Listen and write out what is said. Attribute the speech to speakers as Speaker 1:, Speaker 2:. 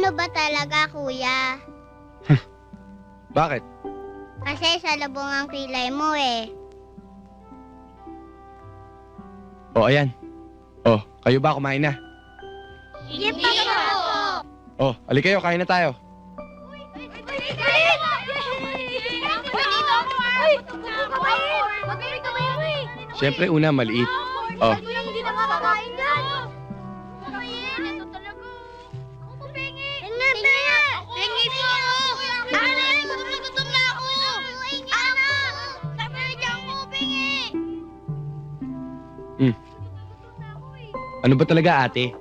Speaker 1: Ano ba talaga, kuya?
Speaker 2: Bakit?
Speaker 1: Kasi salubong ang kilay mo eh.
Speaker 2: O, ayan. O, kayo ba kumain na?
Speaker 1: Sige pa po.
Speaker 2: O, alik kayo, kain na tayo. Siyempre, una, maliit. O,
Speaker 1: Hindi na makakain yan. Pengi po ako. Gutom na ako. Sabi niya ako, pengi.
Speaker 2: ano ba talaga, ate?